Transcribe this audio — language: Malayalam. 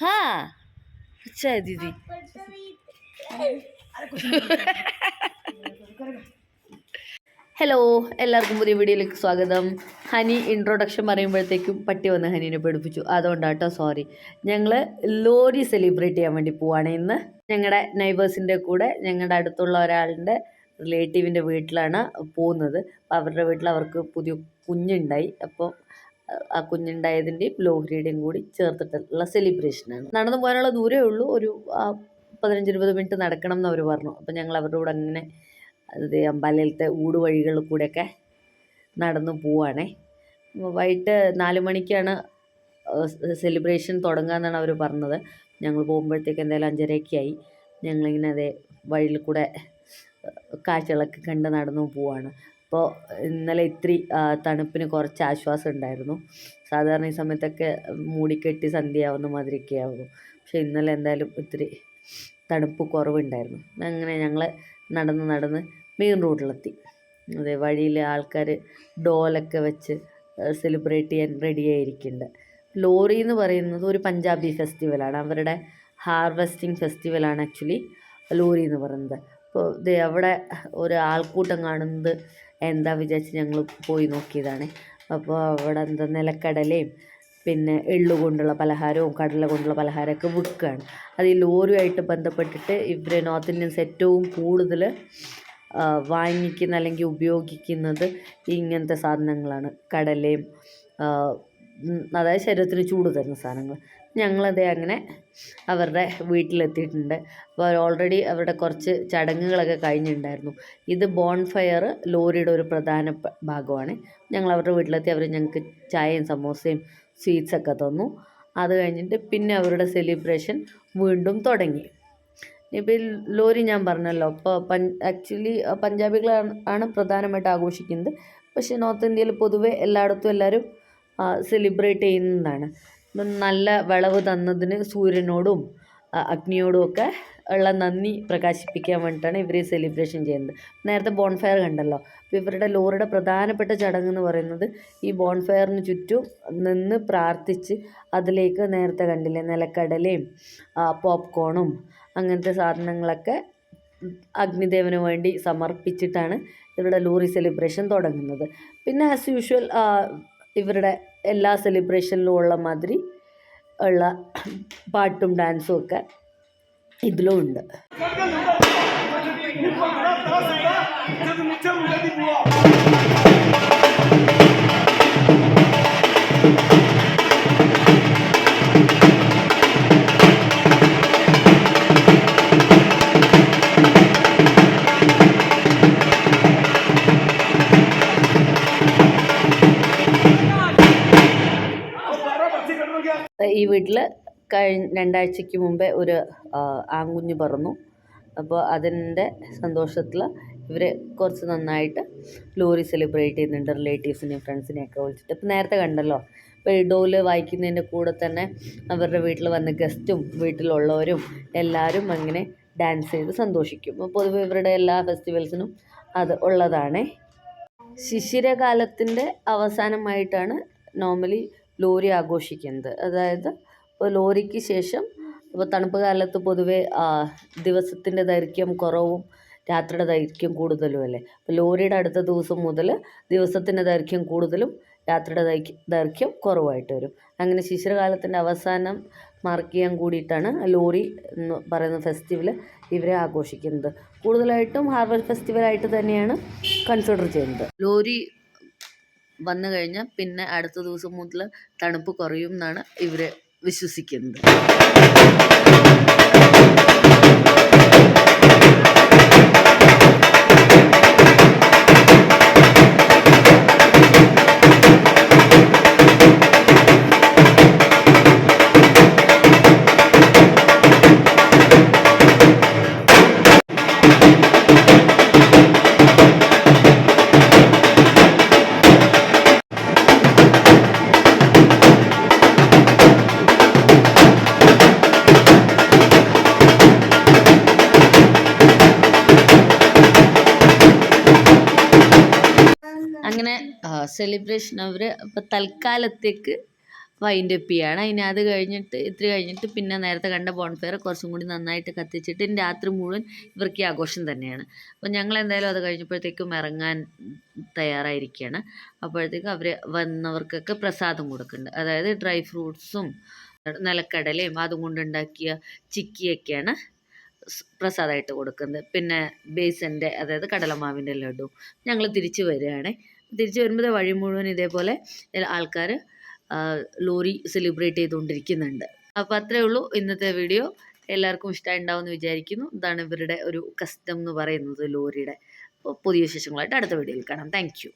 हाँ अच्छा है दीदी. ഹലോ, എല്ലാവർക്കും പുതിയ വീഡിയോയിലേക്ക് സ്വാഗതം. ഹനി ഇൻട്രൊഡക്ഷൻ പറയുമ്പോഴത്തേക്കും പട്ടി വന്ന് ഹനീനെ പഠിപ്പിച്ചു, അതുകൊണ്ടാട്ടോ സോറി. ഞങ്ങൾ ലോറി സെലിബ്രേറ്റ് ചെയ്യാൻ വേണ്ടി പോവാണ് ഇന്ന്. ഞങ്ങളുടെ നൈബേഴ്സിൻ്റെ കൂടെ ഞങ്ങളുടെ അടുത്തുള്ള ഒരാളുടെ റിലേറ്റീവിൻ്റെ വീട്ടിലാണ് പോകുന്നത്. അപ്പോൾ അവരുടെ വീട്ടിൽ അവർക്ക് പുതിയ കുഞ്ഞുണ്ടായി. അപ്പോൾ ആ കുഞ്ഞുണ്ടായതിൻ്റെയും ലോഹരിയുടെയും കൂടി ചേർത്തിട്ടുള്ള സെലിബ്രേഷനാണ്. നടന്നു പോകാനുള്ള ദൂരമേ ഉള്ളൂ, ഒരു 15-20 മിനിറ്റ് നടക്കണം എന്ന് അവർ പറഞ്ഞു. അപ്പോൾ ഞങ്ങൾ അവരുടെ കൂടെ അങ്ങനെ അത് അമ്പലത്തിലത്തെ ഊടുവഴികളിൽ കൂടെയൊക്കെ നടന്നു പോവുകയാണേ. വൈകിട്ട് 4 മണിക്കാണ് സെലിബ്രേഷൻ തുടങ്ങുക എന്നാണ് അവർ പറഞ്ഞത്. ഞങ്ങൾ പോകുമ്പോഴത്തേക്ക് എന്തായാലും 5:30 ആയി. ഞങ്ങളിങ്ങനെ അതേ വഴിയിൽ കൂടെ കാഴ്ചകളൊക്കെ കണ്ട് നടന്നു പോവാണ്. അപ്പോൾ ഇന്നലെ ഇത്തിരി തണുപ്പിന് കുറച്ച് ആശ്വാസം ഉണ്ടായിരുന്നു. സാധാരണ ഈ സമയത്തൊക്കെ മൂടിക്കെട്ടി സന്ധ്യയാവുന്ന മാതിരിയൊക്കെ ആവുന്നു. പക്ഷേ ഇന്നലെ എന്തായാലും ഇത്തിരി തണുപ്പ് കുറവുണ്ടായിരുന്നു. അങ്ങനെ ഞങ്ങൾ നടന്ന് മെയിൻ റോഡിലെത്തി. അതെ, വഴിയിൽ ആൾക്കാർ ഡോലൊക്കെ വെച്ച് സെലിബ്രേറ്റ് ചെയ്യാൻ റെഡിയായിരിക്കുന്നുണ്ട്. ലോറി എന്ന് പറയുന്നത് ഒരു പഞ്ചാബി ഫെസ്റ്റിവലാണ്. അവരുടെ ഹാർവെസ്റ്റിംഗ് ഫെസ്റ്റിവലാണ് ആക്ച്വലി ലോറി എന്ന് പറയുന്നത്. അപ്പോൾ ഇത് അവിടെ ഒരു ആൾക്കൂട്ടം കാണുന്നത് എന്താ വിചാരിച്ച് ഞങ്ങൾ പോയി നോക്കിയതാണ്. അപ്പോൾ അവിടെ എന്താ നിലക്കടലയും പിന്നെ എള്ളു കൊണ്ടുള്ള പലഹാരവും കടല കൊണ്ടുള്ള പലഹാരമൊക്കെ വിൽക്കുകയാണ്. അത് ഈ ലോറിയുമായിട്ട് ബന്ധപ്പെട്ടിട്ട് ഇവർ നോർത്ത് ഇന്ത്യൻസ് ഏറ്റവും കൂടുതൽ വാങ്ങിക്കുന്ന അല്ലെങ്കിൽ ഉപയോഗിക്കുന്നത് ഇങ്ങനത്തെ സാധനങ്ങളാണ്. കടലയും അതായത് ശരീരത്തിന് ചൂട് തരുന്ന സാധനങ്ങൾ. ഞങ്ങളതേ അങ്ങനെ അവരുടെ വീട്ടിലെത്തിയിട്ടുണ്ട്. അപ്പോൾ അവർ ഓൾറെഡി അവരുടെ കുറച്ച് ചടങ്ങുകളൊക്കെ കഴിഞ്ഞിട്ടുണ്ടായിരുന്നു. ഇത് ബോൺഫയർ ലോറിയുടെ ഒരു പ്രധാന ഭാഗമാണ്. ഞങ്ങൾ അവരുടെ വീട്ടിലെത്തി. അവർ ഞങ്ങൾക്ക് ചായയും സമോസയും സ്വീറ്റ്സൊക്കെ തന്നു. അത് കഴിഞ്ഞിട്ട് പിന്നെ അവരുടെ സെലിബ്രേഷൻ വീണ്ടും തുടങ്ങി. ഇപ്പോൾ ഈ ലോറി ഞാൻ പറഞ്ഞല്ലോ, അപ്പോൾ ആക്ച്വലി പഞ്ചാബികളാണ് പ്രധാനമായിട്ട് ആഘോഷിക്കുന്നത്. പക്ഷേ നോർത്ത് ഇന്ത്യയിൽ പൊതുവെ എല്ലായിടത്തും എല്ലാവരും സെലിബ്രേറ്റ് ചെയ്യുന്നതാണ്. നല്ല വിളവ് തന്നതിന് സൂര്യനോടും അഗ്നിയോടും ഒക്കെ ഉള്ള നന്ദി പ്രകാശിപ്പിക്കാൻ വേണ്ടിയിട്ടാണ് ഇവർ ഈ സെലിബ്രേഷൻ ചെയ്യുന്നത്. നേരത്തെ ബോൺഫയർ കണ്ടല്ലോ. അപ്പോൾ ഇവരുടെ ലോറിയുടെ പ്രധാനപ്പെട്ട ചടങ്ങ് എന്ന് പറയുന്നത് ഈ ബോൺഫയറിന് ചുറ്റും നിന്ന് പ്രാർത്ഥിച്ച് അതിലേക്ക് നേരത്തെ കണ്ടില്ലേ നിലക്കടലയും പോപ്കോണും അങ്ങനത്തെ സാധനങ്ങളൊക്കെ അഗ്നിദേവന് വേണ്ടി സമർപ്പിച്ചിട്ടാണ് ഇവരുടെ ലോറി സെലിബ്രേഷൻ തുടങ്ങുന്നത്. പിന്നെ ആസ് യൂഷ്വൽ ഇവരുടെ എല്ലാ സെലിബ്രേഷനിലും ഉള്ള മാതിരി ഉള്ള പാട്ടും ഡാൻസും ഒക്കെ ഇതിലും ഉണ്ട്. ഈ വീട്ടിൽ 2 ആഴ്ചയ്ക്ക് മുമ്പേ ഒരു ആൺകുഞ്ഞ് പറന്നു. അപ്പോൾ അതിൻ്റെ സന്തോഷത്തിൽ ഇവർ കുറച്ച് നന്നായിട്ട് ലോറി സെലിബ്രേറ്റ് ചെയ്യുന്നുണ്ട്, റിലേറ്റീവ്സിനെയും ഫ്രണ്ട്സിനെയൊക്കെ വിളിച്ചിട്ട്. ഇപ്പോൾ നേരത്തെ കണ്ടല്ലോ, ഇപ്പോൾ ഈ ഡോല് വായിക്കുന്നതിൻ്റെ കൂടെ തന്നെ അവരുടെ വീട്ടിൽ വന്ന ഗസ്റ്റും വീട്ടിലുള്ളവരും എല്ലാവരും അങ്ങനെ ഡാൻസ് ചെയ്ത് സന്തോഷിക്കും. അപ്പോൾ പൊതുവെ ഇവരുടെ എല്ലാ ഫെസ്റ്റിവൽസിനും അത് ഉള്ളതാണ്. ശിശിരകാലത്തിൻ്റെ അവസാനമായിട്ടാണ് നോർമലി ലോറി ആഘോഷിക്കുന്നത്. അതായത് ഇപ്പോൾ ലോറിക്ക് ശേഷം ഇപ്പോൾ തണുപ്പ് കാലത്ത് പൊതുവെ ദിവസത്തിൻ്റെ ദൈർഘ്യം കുറവും രാത്രിയുടെ ദൈർഘ്യം കൂടുതലും അല്ലേ. അപ്പോൾ ലോറിയുടെ അടുത്ത ദിവസം മുതൽ ദിവസത്തിൻ്റെ ദൈർഘ്യം കൂടുതലും രാത്രിയുടെ ദൈർഘ്യം കുറവായിട്ട് വരും. അങ്ങനെ ശിശിരകാലത്തിൻ്റെ അവസാനം മാർക്ക് ചെയ്യാൻ കൂടിയിട്ടാണ് ലോറി എന്ന് പറയുന്ന ഫെസ്റ്റിവൽ ഇവരെ ആഘോഷിക്കുന്നത്. കൂടുതലായിട്ടും ഹാർവെസ്റ്റ് ഫെസ്റ്റിവലായിട്ട് തന്നെയാണ് കൺസിഡർ ചെയ്യുന്നത്. ലോറി വന്നു കഴിഞ്ഞാൽ പിന്നെ അടുത്ത ദിവസം മുതൽ തണുപ്പ് കുറയും എന്നാണ് ഇവർ വിശ്വസിക്കുന്നത്. അങ്ങനെ സെലിബ്രേഷൻ അവർ ഇപ്പോൾ തൽക്കാലത്തേക്ക് വൈൻഡ് അപ്പ് ചെയ്യാണ്. അതിന് അത് കഴിഞ്ഞിട്ട് ഇത്തിരി കഴിഞ്ഞിട്ട് പിന്നെ നേരത്തെ കണ്ട ബോൺഫയർ കുറച്ചും കൂടി നന്നായിട്ട് കത്തിച്ചിട്ട് രാത്രി മുഴുവൻ ഇവർക്ക് ഈ ആഘോഷം തന്നെയാണ്. അപ്പോൾ ഞങ്ങൾ എന്തായാലും അത് കഴിഞ്ഞപ്പോഴത്തേക്കും ഇറങ്ങാൻ തയ്യാറായിരിക്കുകയാണ്. അപ്പോഴത്തേക്കും അവർ വന്നവർക്കൊക്കെ പ്രസാദം കൊടുക്കുന്നുണ്ട്. അതായത് ഡ്രൈ ഫ്രൂട്ട്സും നിലക്കടലയും അതും കൊണ്ടുണ്ടാക്കിയ ചിക്കിയൊക്കെയാണ് പ്രസാദമായിട്ട് കൊടുക്കുന്നത്. പിന്നെ ബേസൻ്റെ അതായത് കടലമാവിൻ്റെ ലഡു. ഞങ്ങൾ തിരിച്ച് വരികയാണ്. തിരിച്ച് വരുമ്പോൾ വഴി മുഴുവൻ ഇതേപോലെ ആൾക്കാർ ലോറി സെലിബ്രേറ്റ് ചെയ്തുകൊണ്ടിരിക്കുന്നുണ്ട്. അപ്പോൾ അത്രയേ ഉള്ളൂ ഇന്നത്തെ വീഡിയോ. എല്ലാവർക്കും ഇഷ്ടമായിട്ടുണ്ടാവും എന്ന് വിചാരിക്കുന്നു. ഇതാണ് ഇവരുടെ ഒരു കസ്റ്റം എന്ന് പറയുന്നത് ലോറിയുടെ. അപ്പോൾ പുതിയ വിശേഷങ്ങളായിട്ട് അടുത്ത വീഡിയോയിൽ കാണാം. Thank you.